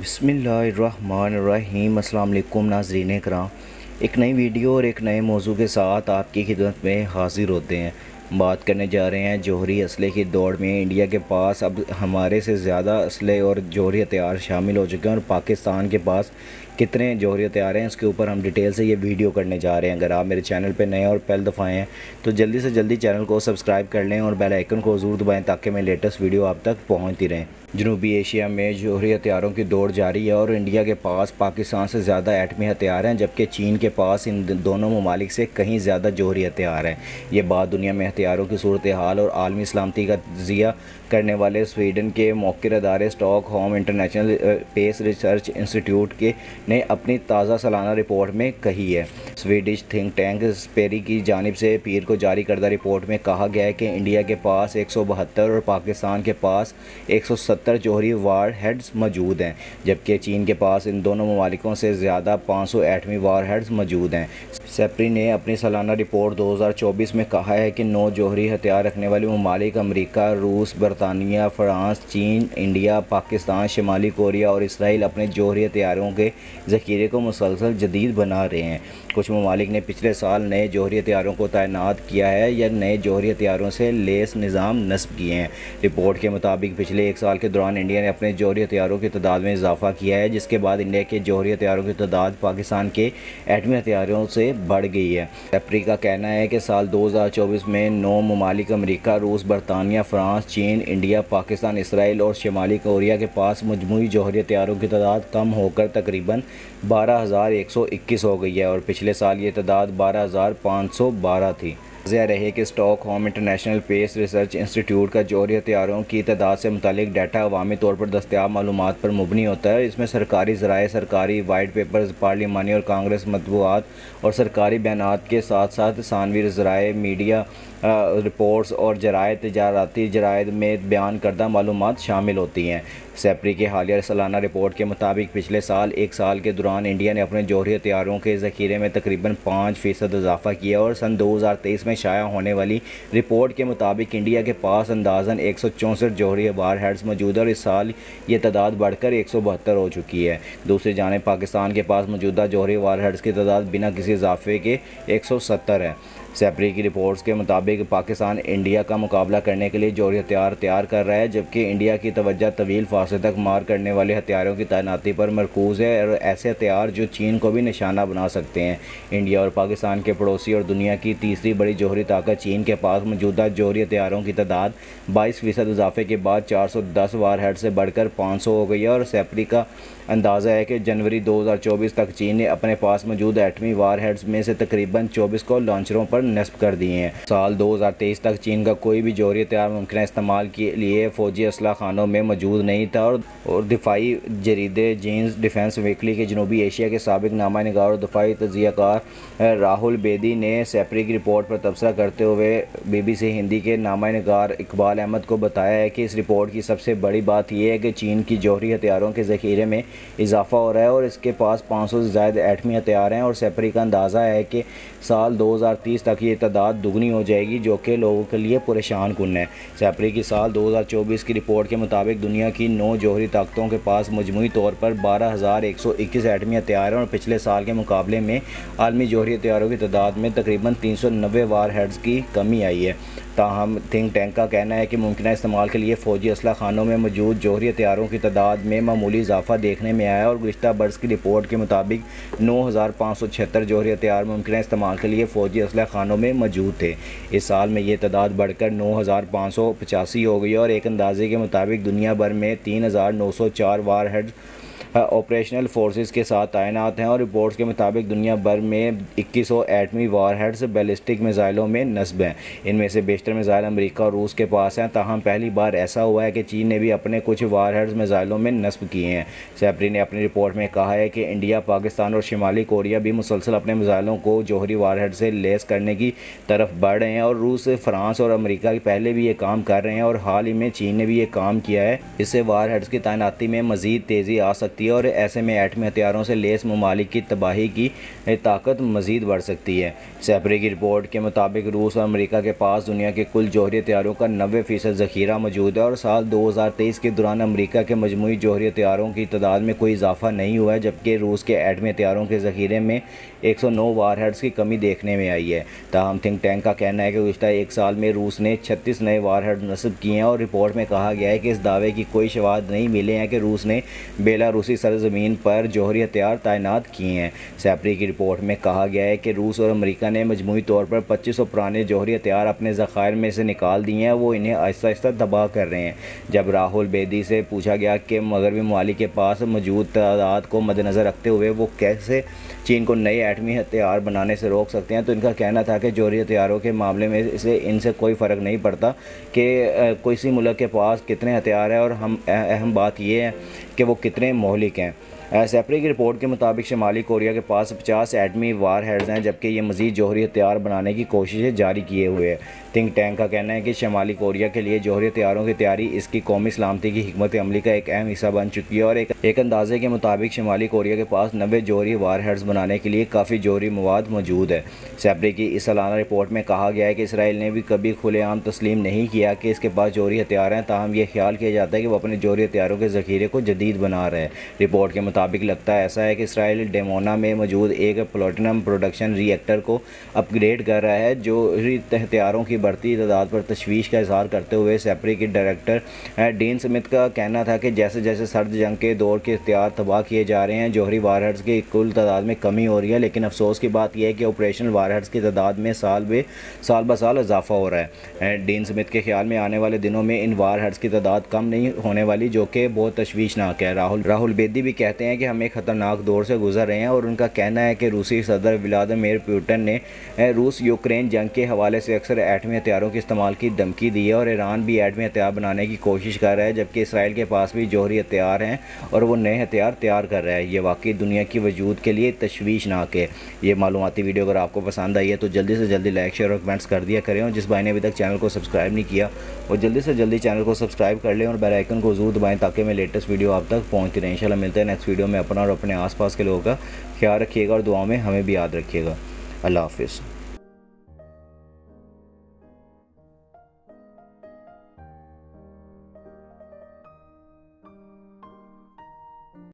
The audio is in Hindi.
बिस्मिल्लाहिर्रहमानिर्रहीम। अस्सलाम वालेकुम नाज़रीन कराम, एक नई वीडियो और एक नए मौजू के साथ आपकी खिदमत में हाज़िर होते हैं। बात करने जा रहे हैं जौहरी असले की दौड़ में। इंडिया के पास अब हमारे से ज़्यादा असले और जौहरी हथियार शामिल हो चुके हैं और पाकिस्तान के पास कितने जौहरी हथियार हैं उसके ऊपर हम डिटेल से ये वीडियो करने जा रहे हैं। अगर आप मेरे चैनल पर नए और पहली दफ़ा आए हैं तो जल्दी से जल्दी चैनल को सब्सक्राइब कर लें और बेल आइकन को ज़रूर दबाएँ ताकि मैं लेटेस्ट वीडियो आप तक पहुँचती रहें। जनूबी एशिया में जौहरी हथियारों की दौड़ जारी है और इंडिया के पास पाकिस्तान से ज़्यादा एटमी हथियार हैं, जबकि चीन के पास इन दोनों ममालिक से कहीं ज़्यादा जौहरी हथियार हैं। ये बात दुनिया में हथियारों की सूरत हाल और आलमी सलामती का तजिया करने वाले स्वीडन के मौक़िर अदारे Stockholm international pace research Institute के ने अपनी ताज़ा सालाना रिपोर्ट में कही है। स्वीडिश थिंक टैंक स्पेरी की जानिब से पीर को जारी करदा रिपोर्ट में कहा गया है कि इंडिया के पास 172 और पाकिस्तान के पास 170 जौहरी वार हेड्स मौजूद हैं, जबकि चीन के पास इन दोनों ममालिकों से ज़्यादा 500 एटमी वार हेड्स मौजूद हैं। सेप्री ने अपनी सालाना रिपोर्ट 2024 में कहा है कि 9 जौहरी हथियार रखने वाले ममालिक अमरीका, रूस, बरतानिया, फ्रांस, चीन, इंडिया, पाकिस्तान, शिमाली कोरिया और इसराइल अपने जौहरी हथियारों के ज़ख़ीरे को मुसलसल जदीद बना रहे हैं। कुछ ममालिक ने पिछले साल नए जौहरी हथियारों को तैनात किया है या नए जौहरी हथियारों से लेस निज़ाम नस्ब किए हैं। रिपोर्ट के मुताबिक पिछले एक साल के दौरान इंडिया ने अपने जौहरी हथियारों की तादाद में इजाफा किया है, जिसके बाद इंडिया के जौहरी हथियारों की तादाद पाकिस्तान के एटमी हथियारों से बढ़ गई है। सेप्री का कहना है कि साल 2024 में 9 ममालिक अमरीका, रूस, बरतानिया, फ्रांस, चीन, इंडिया, पाकिस्तान, इसराइल और शिमाली कोरिया के पास मजमूई जौहरी हथियारों की तादाद कम होकर तकरीबन 12,121 हो गई है और पिछले साल ये तादाद 12,512 थी। ज़िक्र रहे कि Stockholm international pace research institute का जौहरी हथियारों की तादाद से मुतालिक डाटा अवामी तौर पर दस्तयाब मालूमात पर मुबनी होता है। इसमें सरकारी ज़राए, सरकारी वाइट पेपर्स, पार्लिमानी और कांग्रेस मतबूआत और सरकारी बयानात के साथ साथ सानवी ज़राए, मीडिया रिपोर्ट्स और जराए तजारती जरायद में बयान करदा मालूमात शामिल होती हैं। सेप्री की हालिया सालाना रिपोर्ट के मुताबिक पिछले साल एक साल के दौरान इंडिया ने अपने जौहरी हथियारों के ज़ख़ीरे में तकरीबन 5% इजाफा किया और सन 2023 में शाया होने वाली रिपोर्ट के मुताबिक इंडिया के पास अंदाज़न 164 जौहरी वार हेड्स मौजूद है और इस साल ये तादाद बढ़कर 172 हो चुकी है। दूसरी जानिब पाकिस्तान के पास मौजूदा जौहरी वार हेड्स की तादाद बिना किसी इजाफे के 170 है। सेप्री की रिपोर्ट्स के मुताबिक पाकिस्तान इंडिया का मुकाबला करने के लिए जौहरी हथियार तैयार कर रहा है, जबकि इंडिया की तवज्जो तवील फासले तक मार करने वाले हथियारों की तैनाती पर मरकूज़ है और ऐसे हथियार जो चीन को भी निशाना बना सकते हैं। इंडिया और पाकिस्तान के पड़ोसी और दुनिया की तीसरी बड़ी जौहरी ताकत चीन के पास मौजूदा जौहरी हथियारों की तादाद 22% इजाफे के बाद 410 वार हेड से बढ़कर 500 हो गई है और सेप्री का अंदाज़ा है कि जनवरी 2024 तक चीन ने अपने पास मौजूद एटमी वार हेड्स में से तकरीबन 24 को लॉन्चरों पर नस्ब कर दिए हैं। साल 2023 तक चीन का कोई भी जौहरी हथियार मुमकिन इस्तेमाल के लिए फ़ौजी असलाह खानों में मौजूद नहीं था और दिफाई जरीदे जीन्स डिफेंस वीकली के जनूबी एशिया के साबिक नामा निगार और दिफाई तजियाकार राहुल बेदी ने सेप्री की रिपोर्ट पर तबसरा करते हुए BBC हिंदी के नामा निगार इकबाल अहमद को बताया है कि इस रिपोर्ट की सबसे बड़ी बात यह है कि चीन की जौहरी हथियारों के ज़ख़ीरे में इजाफा हो रहा है और इसके पास 500 से ज़्यादा एटमी हथियार हैं और सेप्री का अंदाज़ा है कि साल 2030 तक ये तादाद दुगनी हो जाएगी, जो कि लोगों के लिए परेशान कुन है। सेप्री की साल 2024 की रिपोर्ट के मुताबिक दुनिया की 9 जौहरी ताकतों के पास मजमूई तौर पर 12,121 एटमी हथियार हैं और पिछले साल के मुकाबले में आलमी जौहरी हथियारों की तादाद में तकरीबन 390 वार हेड्स की कमी आई है। ताहम थिंक टैंक का कहना है कि मुमकिन इस्तेमाल के लिए फ़ौजी असलाह खानों में मौजूद जौहरी हथियारों की तादाद में मामूली इजाफा देखने में आया और गुज़िश्ता बरस की रिपोर्ट के मुताबिक 9,576 जौहरी हथियार मुमकिन इस्तेमाल के लिए फ़ौजी असलाह खानों में मौजूद थे। इस साल में ये तादाद बढ़कर 9,585 हो गई और एक अंदाजे के मुताबिक दुनिया भर में 3,904 वार हेड ऑपरेशनल फोर्सेस के साथ तैनात हैं और रिपोर्ट्स के मुताबिक दुनिया भर में 2100 एटमी वार हेड्स बैलिस्टिक मिसाइलों में नस्ब हैं। इनमें से बेशतर मिसाइल अमेरिका और रूस के पास हैं, ताहम पहली बार ऐसा हुआ है कि चीन ने भी अपने कुछ वार हेड्स मिसाइलों में नस्ब किए हैं। सेप्री ने अपनी रिपोर्ट में कहा है कि इंडिया, पाकिस्तान और शिमाली कोरिया भी मुसलसल अपने मिसाइलों को जौहरी वार हेड से लेस करने की तरफ बढ़ रहे हैं और रूस, फ्रांस और अमेरिका पहले भी ये काम कर रहे हैं और हाल ही में चीन ने भी ये काम किया है। इससे वार हेड्स की तैनाती में मज़ीद तेज़ी आ सकती सकती है और ऐसे में एटमी हथियारों से लैस ममालिक की तबाही की ताकत मज़ीद बढ़ सकती है। सेपरी की रिपोर्ट के मुताबिक रूस और अमेरिका के पास दुनिया के कुल जौहरी हथियारों का 90% ज़ख़ीरा मौजूद है और साल 2023 के दौरान अमेरिका के मजमूई जौहरी हथियारों की तादाद में कोई इजाफा नहीं हुआ है, जबकि रूस के एटमी हथियारों के ज़ख़ीरे में 109 वारहेड्स की कमी देखने में आई है। ताहम थिंक टैंक का कहना है कि गुज़िश्ता एक साल में रूस ने 36 नए वारहेड नस्ब किए हैं और रिपोर्ट में कहा गया है कि इस दावे की कोई शवाहद नहीं मिले हैं कि रूस ने बेलारूसी सरजमीन पर जौहरी हथियार तैनात किए हैं। सेपरी की रिपोर्ट में कहा गया है कि रूस और अमेरिका ने मजमूई तौर पर 2500 पुराने जौहरी हथियार अपने ज़खायर में से निकाल दिए हैं, वो इन्हें आहिस्ता आहिस्ता तबाह कर रहे हैं। जब राहुल बेदी से पूछा गया कि मगरबी ममालिक के पास मौजूद तादाद को मद्देनज़र रखते हुए वो कैसे चीन को नए एटमी हथियार बनाने से रोक सकते हैं, तो इनका कहना था कि जौहरी हथियारों के मामले में इनसे कोई फ़र्क नहीं पड़ता कि किसी मुल्क के पास कितने हथियार हैं, और अहम बात यह है कि वो कितने मोहलिक हैं। सेपरी की रिपोर्ट के मुताबिक शुमाली कोरिया के पास 50 एटमी वार हेड्स हैं, जबकि ये मज़ीद जौहरी हथियार बनाने की कोशिशें जारी किए हुए है। थिंक टैंक का कहना है कि शुमाली कोरिया के लिए जौहरी हथियारों की तैयारी इसकी कौमी सलामती की हिकमत अमली का एक अहम हिस्सा बन चुकी है और एक अंदाजे के मुताबिक शुमाली कोरिया के पास 90 जौहरी वार हेड्स बनाने के लिए काफ़ी जौहरी मवाद मौजूद है। सेपरी की इस सालाना रिपोर्ट में कहा गया है कि इसराइल ने भी कभी खुलेआम तस्लीम नहीं किया कि इसके पास जौहरी हथियार हैं, ताहम यह ख्याल किया जाता है कि वो अपने जौहरी हथियारों के ज़ख़ीरे को जदीद बना रहे हैं। रिपोर्ट के मुताबिक लगता है ऐसा है कि इसराइल डेमोना में मौजूद एक प्लूटोनियम प्रोडक्शन रिएक्टर को अपग्रेड कर रहा है। जौहरी हथियारों की बढ़ती तादाद पर तशवीश का इजहार करते हुए सेपरी के डायरेक्टर डीन स्मिथ का कहना था कि जैसे जैसे सर्द जंग के दौर के हथियार तबाह किए जा रहे हैं, जौहरी वारहेड्स की कुल तादाद में कमी हो रही है। लेकिन अफसोस की बात यह है कि ऑपरेशनल वारहेड्स की तादाद में साल ब साल इजाफा हो रहा है। डीन स्मिथ के ख्याल में आने वाले दिनों में इन वारहेड्स की तादाद कम नहीं होने वाली, जो कि बहुत तशवीशनाक है। राहुल बेदी भी कहते हैं कि हम एक ख़तरनाक दौर से गुजर रहे हैं और उनका कहना है कि रूसी सदर व्लादिमीर पुतिन ने रूस यूक्रेन जंग के हवाले से अक्सर एटमी हथियारों के इस्तेमाल की धमकी दी है और ईरान भी एटमी हथियार बनाने की कोशिश कर रहा है, जबकि इसराइल के पास भी जौहरी हथियार हैं और वो नए हथियार तैयार कर रहा है। ये वाकई दुनिया की वजूद के लिए तशवीशनाक है। ये मालूमाती वीडियो अगर आपको पसंद आई है तो जल्दी से जल्दी लाइक शेयर और कमेंट्स कर दिया करें, और जिस भाई ने अभी तक चैनल को सब्सक्राइब नहीं किया वो जल्दी से जल्दी चैनल को सब्सक्राइब कर लें और बेल आइकन को ज़रूर दबाएं ताकि मैं लेटेस्ट वीडियो आप तक पहुँचती रहे। इंशाल्लाह मिलते हैं नेक्स्ट वीडियो में। अपना और अपने आसपास के लोगों का ख्याल रखिएगा और दुआओं में हमें भी याद रखिएगा। अल्लाह हाफ़िज़।